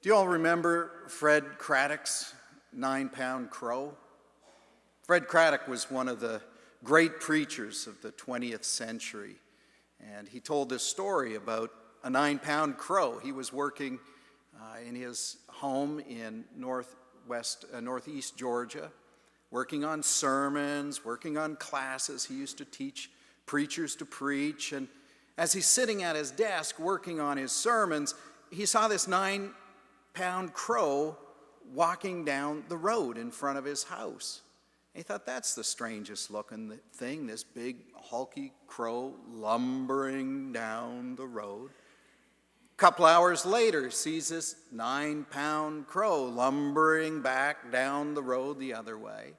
Do you all remember Fred Craddock's 9-pound crow? Fred Craddock was one of the great preachers of the 20th century, and he told this story about a 9-pound crow. He was working in his home in northeast Georgia, working on sermons, working on classes. He used to teach preachers to preach, and as he's sitting at his desk working on his sermons, he saw this 9-pound crow walking down the road in front of his house. He thought, that's the strangest looking thing, this big hulky crow lumbering down the road. A couple hours later, he sees this 9-pound crow lumbering back down the road the other way.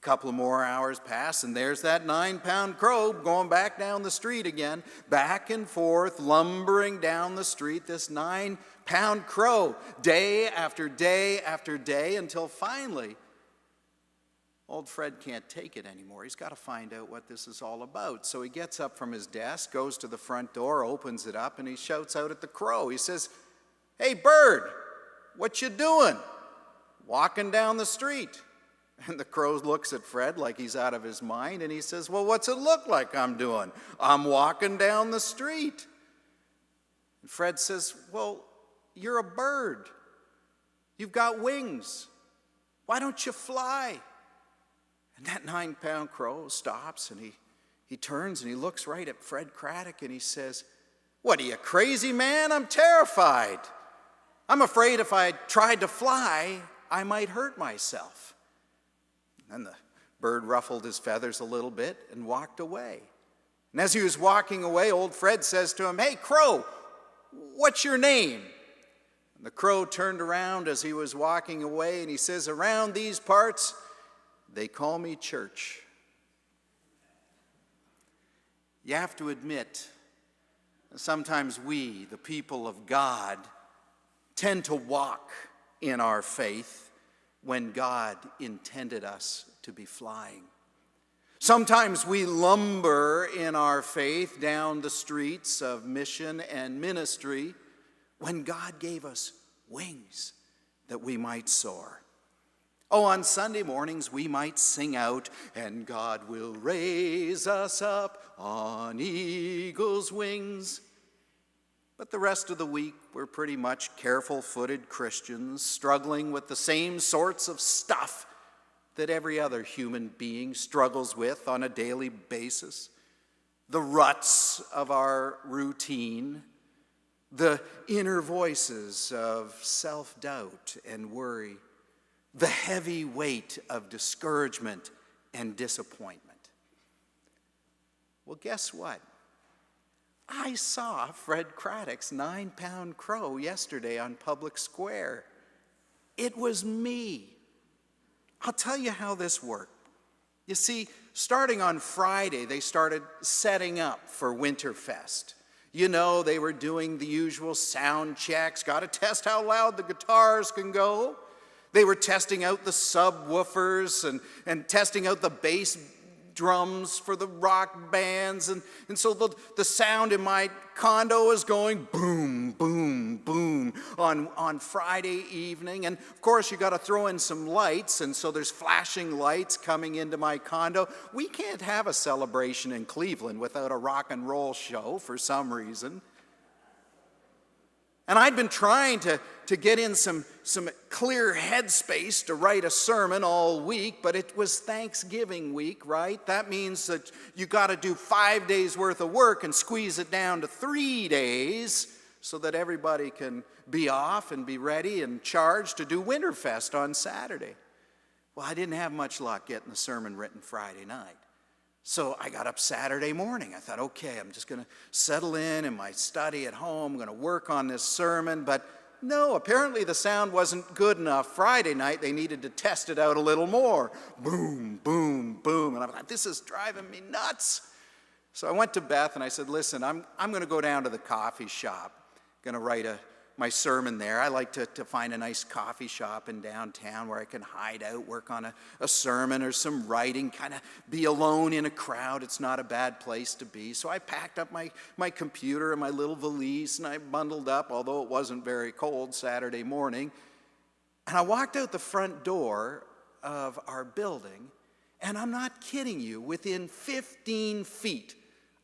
A couple of more hours pass, and there's that 9-pound crow going back down the street again, back and forth, lumbering down the street, this 9-pound crow, day after day after day, until finally, old Fred can't take it anymore. He's got to find out what this is all about. So he gets up from his desk, goes to the front door, opens it up, and he shouts out at the crow. He says, "Hey, bird, what you doing? Walking down the street." And the crow looks at Fred like he's out of his mind, and he says, "Well, what's it look like I'm doing? I'm walking down the street." And Fred says, "Well, you're a bird. You've got wings. Why don't you fly?" And that 9-pound crow stops, and he turns and he looks right at Fred Craddock, and he says, "What, are you crazy, man? I'm terrified. I'm afraid if I tried to fly, I might hurt myself." And the bird ruffled his feathers a little bit and walked away. And as he was walking away, old Fred says to him, "Hey, crow, what's your name?" And the crow turned around as he was walking away, and he says, "Around these parts, they call me Church." You have to admit, sometimes we, the people of God, tend to walk in our faith when God intended us to be flying. Sometimes we lumber in our faith down the streets of mission and ministry when God gave us wings that we might soar. Oh, on Sunday mornings we might sing out, "And God will raise us up on eagle's wings." But the rest of the week, we're pretty much careful-footed Christians struggling with the same sorts of stuff that every other human being struggles with on a daily basis. The ruts of our routine, the inner voices of self-doubt and worry, the heavy weight of discouragement and disappointment. Well, guess what? I saw Fred Craddock's 9-pound crow yesterday on Public Square. It was me. I'll tell you how this worked. You see, starting on Friday, they started setting up for Winterfest. You know, they were doing the usual sound checks, got to test how loud the guitars can go. They were testing out the subwoofers and testing out the bass drums for the rock bands, and so the sound in my condo is going boom, boom, boom on Friday evening. And of course you got to throw in some lights, and so there's flashing lights coming into my condo. We can't have a celebration in Cleveland without a rock and roll show for some reason. And I'd been trying to get in some clear headspace to write a sermon all week, but it was Thanksgiving week, right? That means that you got to do 5 days worth of work and squeeze it down to 3 days so that everybody can be off and be ready and charged to do Winterfest on Saturday. Well, I didn't have much luck getting the sermon written Friday night. So I got up Saturday morning. I thought, okay, I'm just going to settle in my study at home. I'm going to work on this sermon. But no, apparently the sound wasn't good enough Friday night. They needed to test it out a little more. Boom, boom, boom. And I thought, this is driving me nuts. So I went to Beth and I said, listen, I'm going to go down to the coffee shop. I'm going to write my sermon there. I like to find a nice coffee shop in downtown where I can hide out, work on a sermon or some writing, kind of be alone in a crowd. It's not a bad place to be. So I packed up my computer and my little valise, and I bundled up, although it wasn't very cold Saturday morning. And I walked out the front door of our building, and I'm not kidding you, within 15 feet,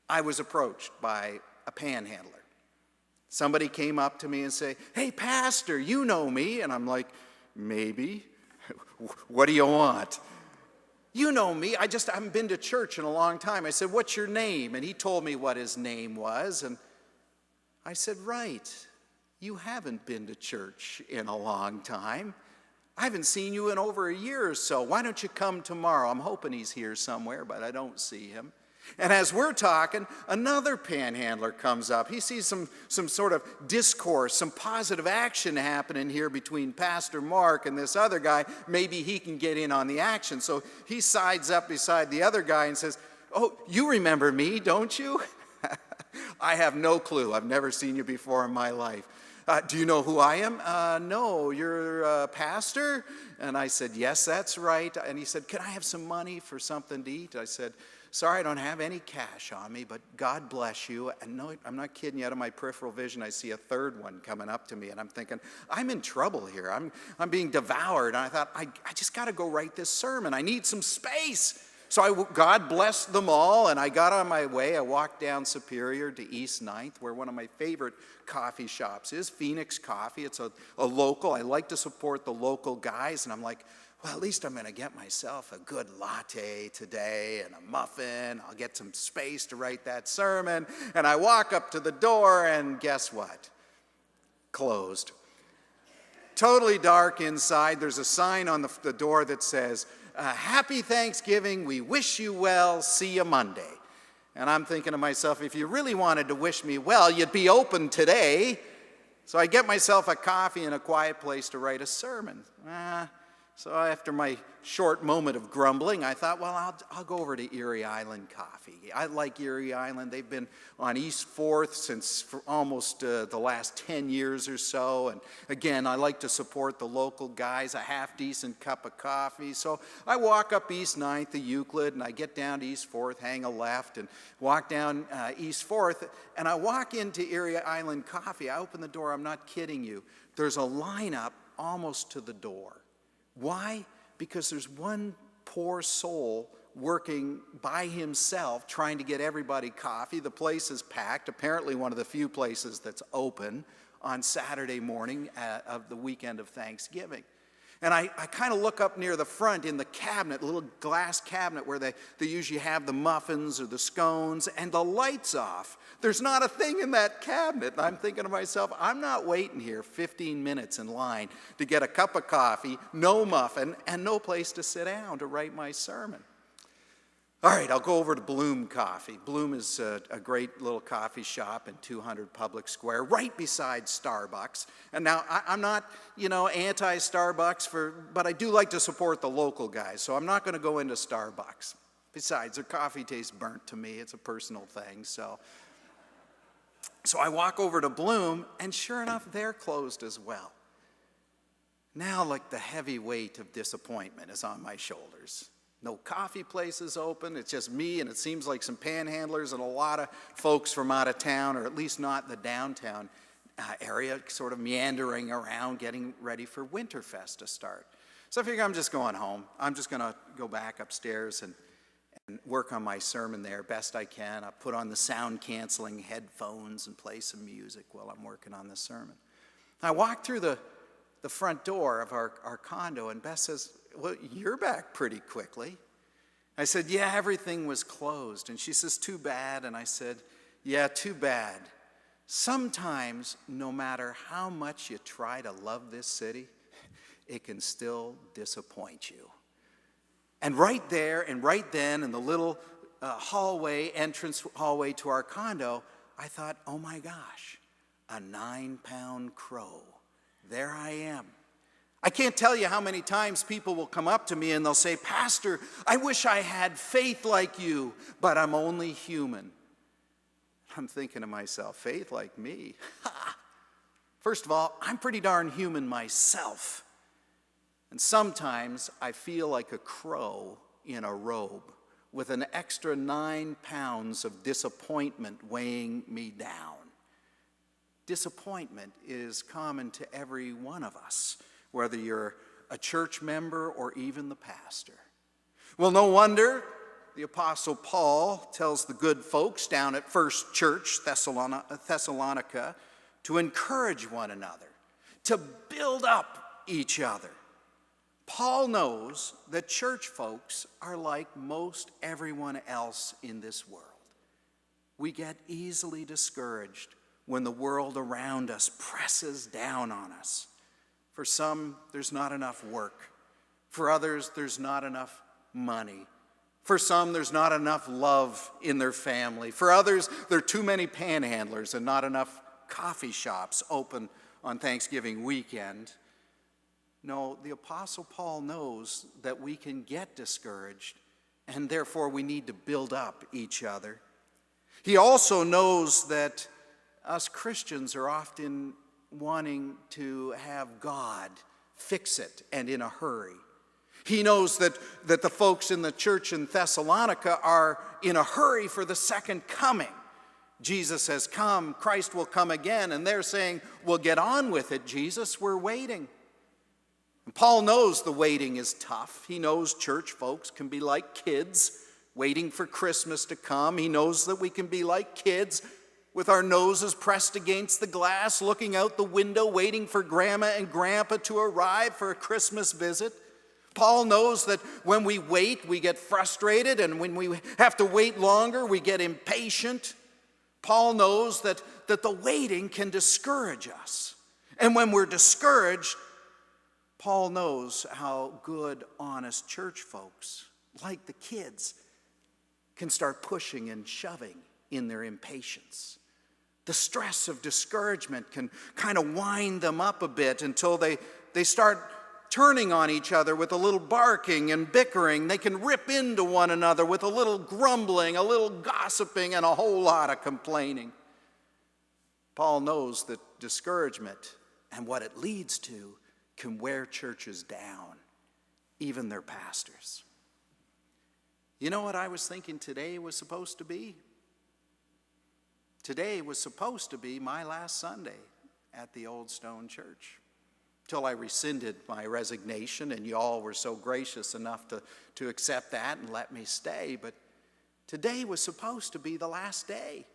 I was approached by a panhandler. Somebody came up to me and say, "Hey, Pastor, you know me." And I'm like, "Maybe. What do you want?" "You know me. I haven't been to church in a long time." I said, "What's your name?" And he told me what his name was. And I said, "Right. You haven't been to church in a long time. I haven't seen you in over a year or so. Why don't you come tomorrow?" I'm hoping he's here somewhere, but I don't see him. And as we're talking, another panhandler comes up. He sees some sort of discourse, some positive action happening here between Pastor Mark and this other guy. Maybe he can get in on the action. So he sides up beside the other guy and says, "Oh, you remember me, don't you?" "I have no clue. I've never seen you before in my life." "Do you know who I am?" "No, you're a pastor?" And I said, "Yes, that's right." And he said, "Can I have some money for something to eat?" I said, "Sorry, I don't have any cash on me, but God bless you." And no, I'm not kidding you. Out of my peripheral vision, I see a third one coming up to me, and I'm thinking, I'm in trouble here. I'm being devoured. And I thought, I just got to go write this sermon. I need some space. So God blessed them all, and I got on my way. I walked down Superior to East 9th, where one of my favorite coffee shops is, Phoenix Coffee. It's a local. I like to support the local guys, and I'm like, well, at least I'm going to get myself a good latte today and a muffin. I'll get some space to write that sermon. And I walk up to the door, and guess what? Closed. Totally dark inside. There's a sign on the door that says, "Happy Thanksgiving. We wish you well. See you Monday." And I'm thinking to myself, if you really wanted to wish me well, you'd be open today. So I get myself a coffee and a quiet place to write a sermon. So after my short moment of grumbling, I thought, well, I'll go over to Erie Island Coffee. I like Erie Island. They've been on East 4th since for almost the last 10 years or so. And again, I like to support the local guys, a half-decent cup of coffee. So I walk up East 9th to Euclid, and I get down to East 4th, hang a left, and walk down East 4th. And I walk into Erie Island Coffee. I open the door. I'm not kidding you. There's a lineup almost to the door. Why? Because there's one poor soul working by himself trying to get everybody coffee. The place is packed, apparently one of the few places that's open on Saturday morning of the weekend of Thanksgiving. And I kind of look up near the front in the cabinet, a little glass cabinet where they usually have the muffins or the scones, and the light's off. There's not a thing in that cabinet. And I'm thinking to myself, I'm not waiting here 15 minutes in line to get a cup of coffee, no muffin, and no place to sit down to write my sermon. All right, I'll go over to Bloom Coffee. Bloom is a great little coffee shop in 200 Public Square, right beside Starbucks. And now, I'm not, anti-Starbucks, but I do like to support the local guys, so I'm not going to go into Starbucks. Besides, their coffee tastes burnt to me. It's a personal thing, so I walk over to Bloom, and sure enough, they're closed as well. Now, like the heavy weight of disappointment is on my shoulders. No coffee places open. It's just me, and it seems like some panhandlers and a lot of folks from out of town, or at least not the downtown area, sort of meandering around, getting ready for Winterfest to start. So I figure I'm just going home. I'm just going to go back upstairs and work on my sermon there best I can. I put on the sound-canceling headphones and play some music while I'm working on the sermon. I walk through the front door of our condo, and Beth says, "Well, you're back pretty quickly." I said, "Yeah, everything was closed." And she says, "Too bad." And I said, "Yeah, too bad. Sometimes, no matter how much you try to love this city, it can still disappoint you." And right there and right then in the little entrance hallway to our condo, I thought, oh my gosh, a 9-pound crow. There I am. I can't tell you how many times people will come up to me and they'll say, "Pastor, I wish I had faith like you, but I'm only human." I'm thinking to myself, faith like me? Ha! First of all, I'm pretty darn human myself. And sometimes I feel like a crow in a robe with an extra 9 pounds of disappointment weighing me down. Disappointment is common to every one of us, whether you're a church member or even the pastor. Well, no wonder the Apostle Paul tells the good folks down at First Church Thessalonica to encourage one another, to build up each other. Paul knows that church folks are like most everyone else in this world. We get easily discouraged when the world around us presses down on us. For some, there's not enough work. For others, there's not enough money. For some, there's not enough love in their family. For others, there are too many panhandlers and not enough coffee shops open on Thanksgiving weekend. No, the Apostle Paul knows that we can get discouraged, and therefore we need to build up each other. He also knows that us Christians are often wanting to have God fix it, and in a hurry. He knows that the folks in the church in Thessalonica are in a hurry for the second coming. Jesus has come, Christ will come again, and they're saying, well, get on with it, Jesus, we're waiting. And Paul knows the waiting is tough. He knows church folks can be like kids waiting for Christmas to come. He knows that we can be like kids with our noses pressed against the glass, looking out the window, waiting for Grandma and Grandpa to arrive for a Christmas visit. Paul knows that when we wait, we get frustrated, and when we have to wait longer, we get impatient. Paul knows that the waiting can discourage us. And when we're discouraged, Paul knows how good, honest church folks, like the kids, can start pushing and shoving in their impatience. The stress of discouragement can kind of wind them up a bit until they start turning on each other with a little barking and bickering. They can rip into one another with a little grumbling, a little gossiping, and a whole lot of complaining. Paul knows that discouragement and what it leads to can wear churches down, even their pastors. You know what I was thinking today was supposed to be? Today was supposed to be my last Sunday at the Old Stone Church, till I rescinded my resignation, and you all were so gracious enough to accept that and let me stay. But today was supposed to be the last day.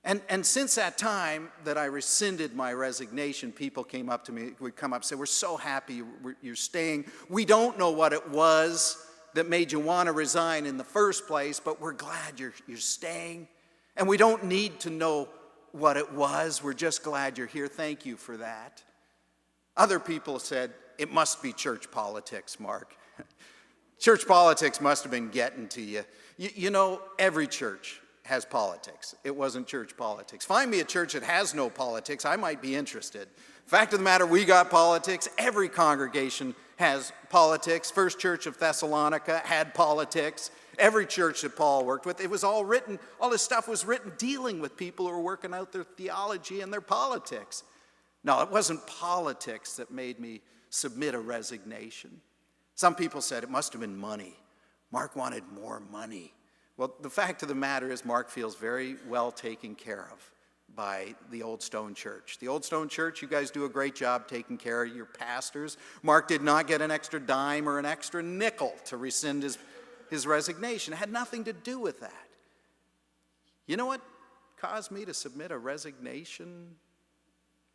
And since that time that I rescinded my resignation, people came up to me, would come up and say, we're so happy you're staying. We don't know what it was that made you want to resign in the first place, but we're glad you're staying. And we don't need to know what it was. We're just glad you're here. Thank you for that. Other people said, it must be church politics, Mark. Church politics must have been getting to you. You know, every church has politics. It wasn't church politics. Find me a church that has no politics. I might be interested. Fact of the matter, we got politics. Every congregation has politics. First Church of Thessalonica had politics. Every church that Paul worked with, it was all written, all this stuff was written dealing with people who were working out their theology and their politics. No, it wasn't politics that made me submit a resignation. Some people said it must have been money. Mark wanted more money. Well, the fact of the matter is Mark feels very well taken care of by the Old Stone Church. The Old Stone Church, you guys do a great job taking care of your pastors. Mark did not get an extra dime or an extra nickel to rescind his resignation. It had nothing to do with that. You know what caused me to submit a resignation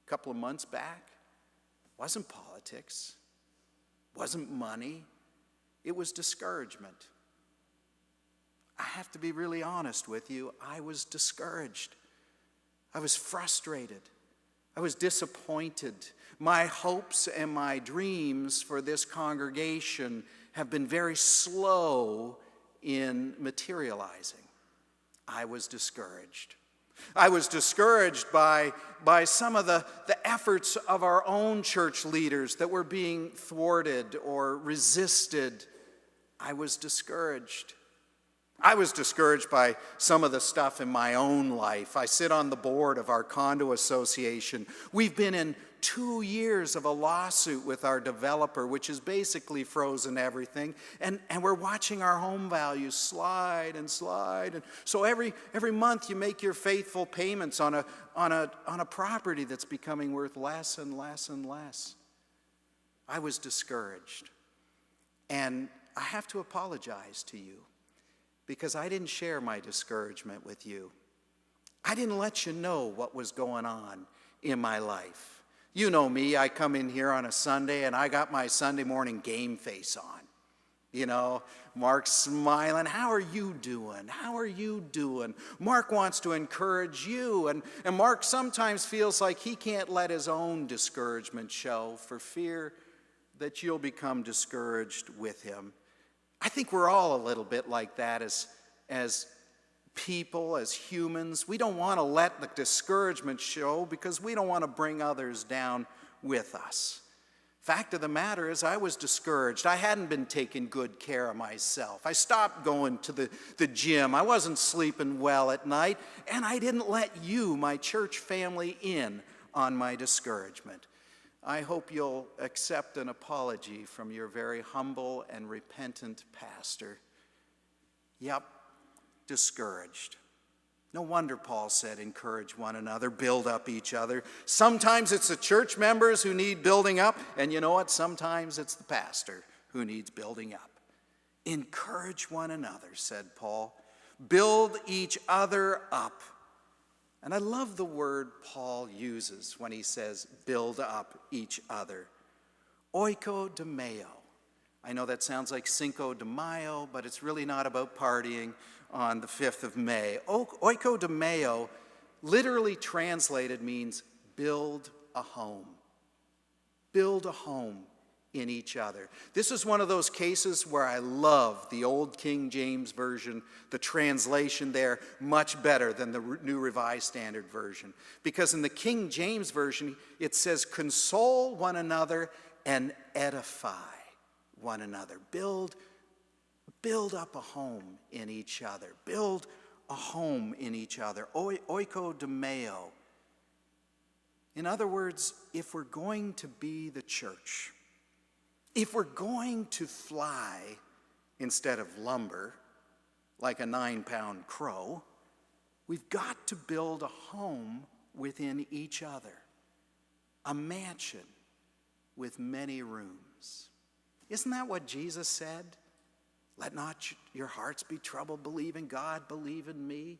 a couple of months back? It wasn't politics. It wasn't money. It was discouragement. I have to be really honest with you. I was discouraged. I was frustrated. I was disappointed. My hopes and my dreams for this congregation have been very slow in materializing. I was discouraged. I was discouraged by some of the efforts of our own church leaders that were being thwarted or resisted. I was discouraged. I was discouraged by some of the stuff in my own life. I sit on the board of our condo association. We've been in 2 years of a lawsuit with our developer, which has basically frozen everything. And we're watching our home values slide and slide. And so every month you make your faithful payments on a property that's becoming worth less and less and less. I was discouraged. And I have to apologize to you, because I didn't share my discouragement with you. I didn't let you know what was going on in my life. You know me, I come in here on a Sunday and I got my Sunday morning game face on. You know, Mark's smiling. How are you doing? How are you doing? Mark wants to encourage you. And Mark sometimes feels like he can't let his own discouragement show for fear that you'll become discouraged with him. I think we're all a little bit like that as people, as humans. We don't want to let the discouragement show because we don't want to bring others down with us. Fact of the matter is, I was discouraged. I hadn't been taking good care of myself. I stopped going to the gym. I wasn't sleeping well at night, and I didn't let you, my church family, in on my discouragement. I hope you'll accept an apology from your very humble and repentant pastor. Yep, discouraged. No wonder Paul said, encourage one another, build up each other. Sometimes it's the church members who need building up, and you know what? Sometimes it's the pastor who needs building up. Encourage one another, said Paul. Build each other up. And I love the word Paul uses when he says, build up each other. Oikodomeo. I know that sounds like Cinco de Mayo, but it's really not about partying on the 5th of May. Oikodomeo, literally translated, means build a home. Build a home in each other. This is one of those cases where I love the old King James Version, the translation there, much better than the New Revised Standard Version. Because in the King James Version, it says, console one another and edify one another. Build up a home in each other. Build a home in each other. Oikodomeo. In other words, if we're going to be the church, if we're going to fly instead of lumber, like a 9-pound crow, we've got to build a home within each other, a mansion with many rooms. Isn't that what Jesus said? Let not your hearts be troubled. Believe in God, believe in me.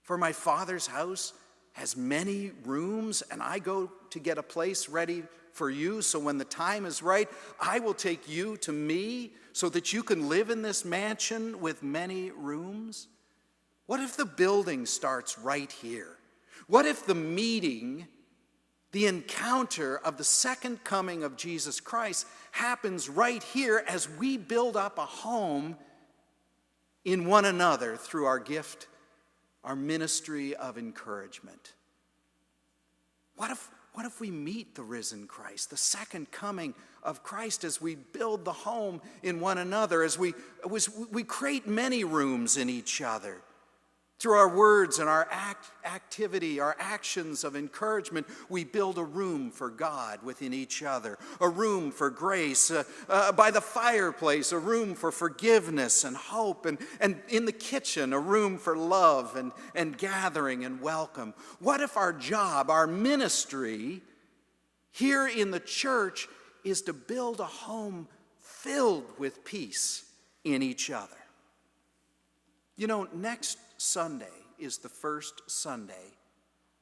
For my Father's house has many rooms, and I go to get a place ready for you, so when the time is right, I will take you to me so that you can live in this mansion with many rooms. What if the building starts right here? What if the meeting, the encounter of the second coming of Jesus Christ happens right here as we build up a home in one another through our gift, our ministry of encouragement? What if we meet the risen Christ, the second coming of Christ, as we build the home in one another, as we create many rooms in each other? Through our words and our activity, our actions of encouragement, we build a room for God within each other, a room for grace, by the fireplace, a room for forgiveness and hope, and in the kitchen, a room for love and gathering and welcome. What if our job, our ministry here in the church is to build a home filled with peace in each other? You know, next Sunday is the first Sunday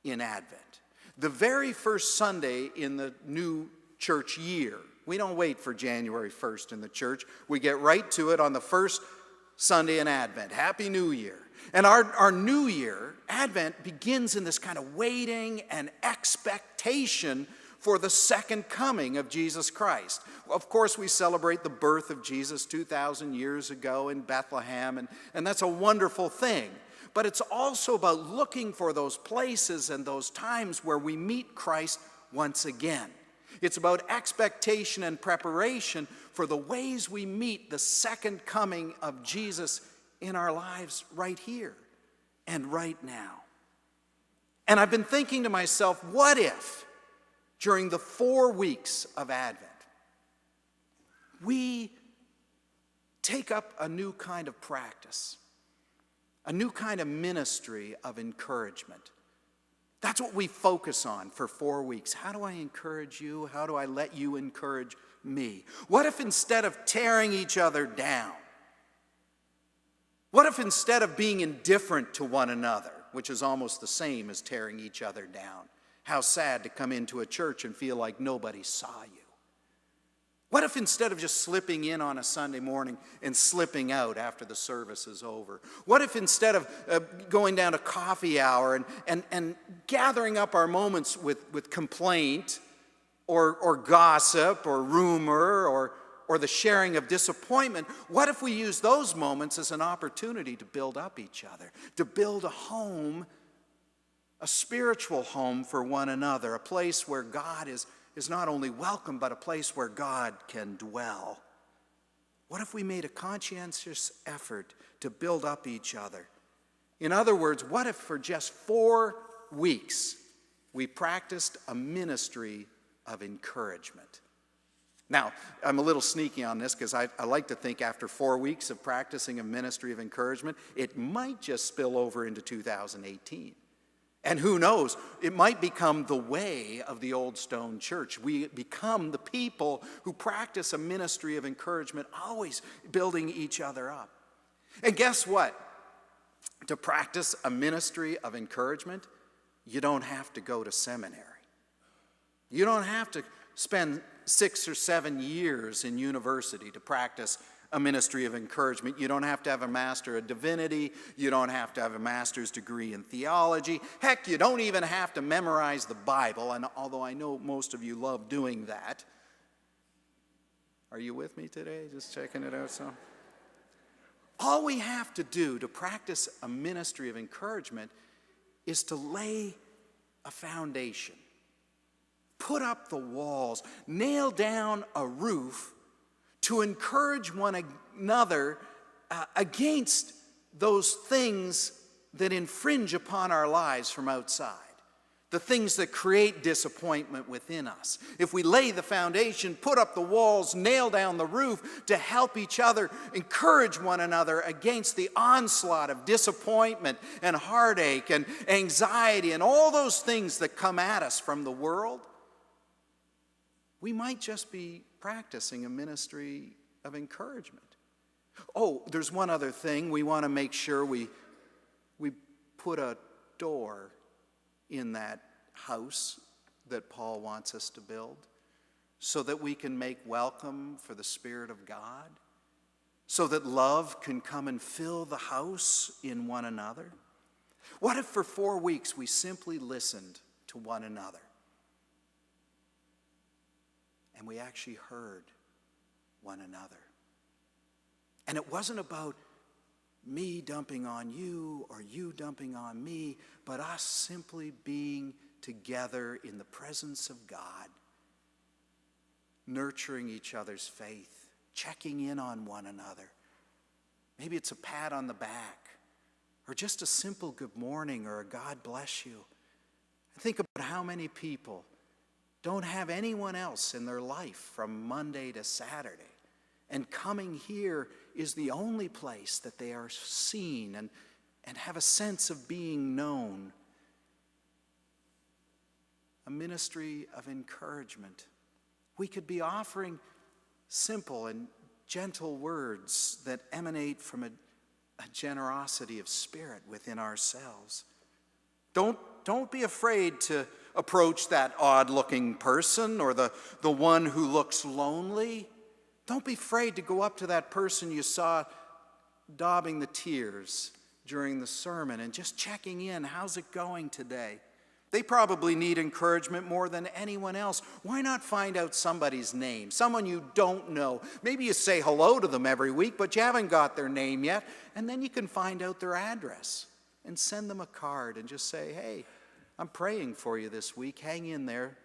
in Advent. The very first Sunday in the new church year. We don't wait for January 1st in the church. We get right to it on the first Sunday in Advent. Happy New Year. And our new year, Advent, begins in this kind of waiting and expectation for the second coming of Jesus Christ. Of course, we celebrate the birth of Jesus 2,000 years ago in Bethlehem, and that's a wonderful thing. But it's also about looking for those places and those times where we meet Christ once again. It's about expectation and preparation for the ways we meet the second coming of Jesus in our lives right here and right now. And I've been thinking to myself, what if during the 4 weeks of Advent, we take up a new kind of practice, a new kind of ministry of encouragement? That's what we focus on for 4 weeks. How do I encourage you? How do I let you encourage me? What if instead of tearing each other down, what if instead of being indifferent to one another, which is almost the same as tearing each other down? How sad to come into a church and feel like nobody saw you. What if instead of just slipping in on a Sunday morning and slipping out after the service is over? What if instead of going down to coffee hour and gathering up our moments with complaint or gossip or rumor or the sharing of disappointment, what if we use those moments as an opportunity to build up each other, to build a home, a spiritual home for one another, a place where God is not only welcome, but a place where God can dwell? What if we made a conscientious effort to build up each other? In other words, what if for just 4 weeks we practiced a ministry of encouragement? Now, I'm a little sneaky on this because I like to think after 4 weeks of practicing a ministry of encouragement, it might just spill over into 2018. And who knows, it might become the way of the Old Stone Church. We become the people who practice a ministry of encouragement, always building each other up. And guess what? To practice a ministry of encouragement, you don't have to go to seminary. You don't have to spend 6 or 7 years in university to practice a ministry of encouragement. You don't have to have a master of divinity. You don't have to have a master's degree in theology. Heck, you don't even have to memorize the Bible, and although I know most of you love doing that. Are you with me today? Just checking it out some. All we have to do to practice a ministry of encouragement is to lay a foundation, put up the walls, nail down a roof to encourage one another against those things that infringe upon our lives from outside, the things that create disappointment within us. If we lay the foundation, put up the walls, nail down the roof to help each other, encourage one another against the onslaught of disappointment and heartache and anxiety and all those things that come at us from the world, we might just be practicing a ministry of encouragement. Oh, there's one other thing. We want to make sure we put a door in that house that Paul wants us to build so that we can make welcome for the Spirit of God, so that love can come and fill the house in one another. What if for 4 weeks we simply listened to one another? And we actually heard one another. And it wasn't about me dumping on you or you dumping on me, but us simply being together in the presence of God, nurturing each other's faith, checking in on one another. Maybe it's a pat on the back, or just a simple good morning or a God bless you. Think about how many people don't have anyone else in their life from Monday to Saturday. And coming here is the only place that they are seen and have a sense of being known. A ministry of encouragement. We could be offering simple and gentle words that emanate from a generosity of spirit within ourselves. Don't be afraid to approach that odd-looking person or the one who looks lonely. Don't be afraid to go up to that person you saw daubing the tears during the sermon and just checking in. How's it going today? They probably need encouragement more than anyone else. Why not find out somebody's name, someone you don't know? Maybe you say hello to them every week, but you haven't got their name yet, and then you can find out their address and send them a card and just say, hey, I'm praying for you this week. Hang in there.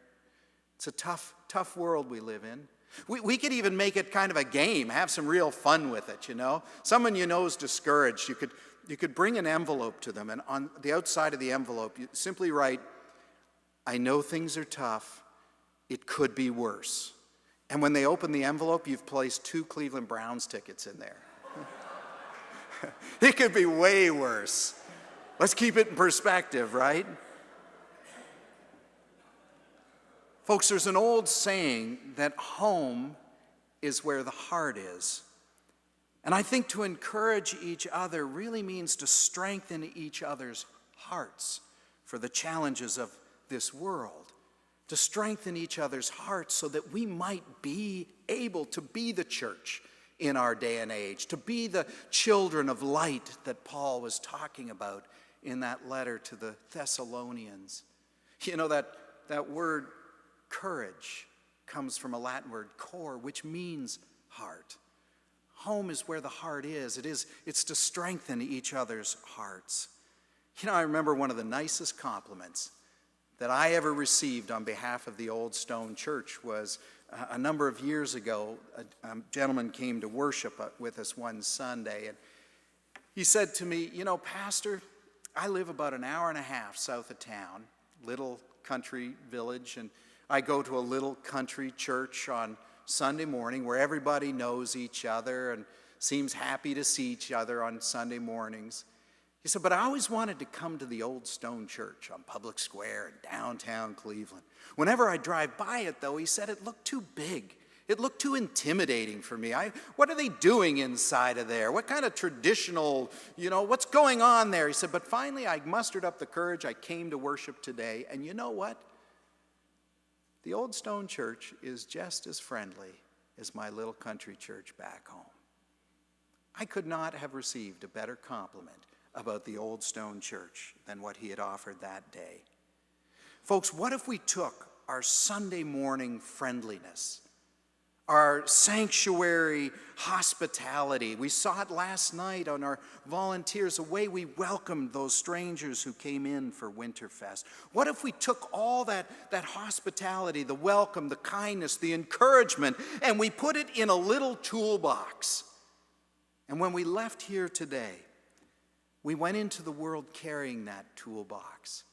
It's a tough world we live in. We could even make it kind of a game, have some real fun with it, you know. Someone you know is discouraged. You could bring an envelope to them, and on the outside of the envelope, you simply write, "I know things are tough. It could be worse." And when they open the envelope, you've placed 2 Cleveland Browns tickets in there. It could be way worse. Let's keep it in perspective, right? Folks, there's an old saying that home is where the heart is. And I think to encourage each other really means to strengthen each other's hearts for the challenges of this world. To strengthen each other's hearts so that we might be able to be the church in our day and age, to be the children of light that Paul was talking about in that letter to the Thessalonians. You know, that word courage comes from a Latin word, cor, which means heart. Home is where the heart is. It's to strengthen each other's hearts. You know, I remember one of the nicest compliments that I ever received on behalf of the Old Stone Church was a number of years ago. A gentleman came to worship with us one Sunday, and he said to me, "You know, Pastor, I live about an hour and a half south of town, little country village, and I go to a little country church on Sunday morning where everybody knows each other and seems happy to see each other on Sunday mornings." He said, "But I always wanted to come to the Old Stone Church on Public Square in downtown Cleveland. Whenever I drive by it, though," he said, "it looked too big. It looked too intimidating for me. What are they doing inside of there? What kind of traditional, what's going on there?" He said, "But finally I mustered up the courage. I came to worship today. And you know what? The Old Stone Church is just as friendly as my little country church back home." I could not have received a better compliment about the Old Stone Church than what he had offered that day. Folks, what if we took our Sunday morning friendliness, our sanctuary hospitality, we saw it last night on our volunteers, the way we welcomed those strangers who came in for Winterfest. What if we took all that hospitality, the welcome, the kindness, the encouragement, and we put it in a little toolbox? And when we left here today, we went into the world carrying that toolbox.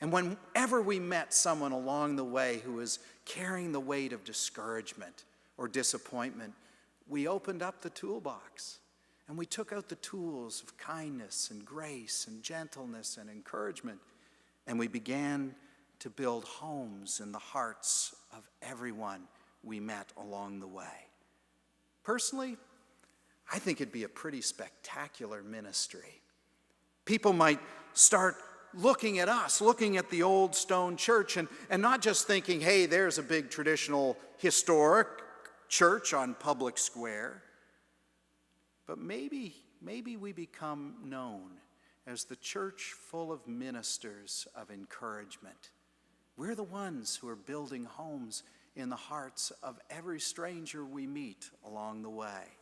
And whenever we met someone along the way who was carrying the weight of discouragement or disappointment, we opened up the toolbox and we took out the tools of kindness and grace and gentleness and encouragement, and we began to build homes in the hearts of everyone we met along the way. Personally, I think it'd be a pretty spectacular ministry. People might start looking at us, looking at the Old Stone Church, and not just thinking, "Hey, there's a big traditional historic church on Public Square." But maybe we become known as the church full of ministers of encouragement. We're the ones who are building homes in the hearts of every stranger we meet along the way.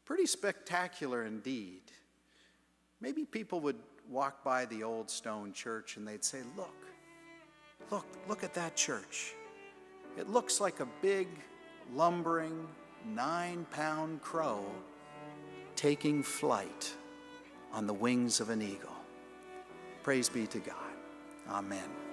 Pretty spectacular indeed. Maybe people would walk by the Old Stone Church and they'd say, look at that church. It looks like a big, lumbering, 9-pound crow taking flight on the wings of an eagle." Praise be to God. Amen.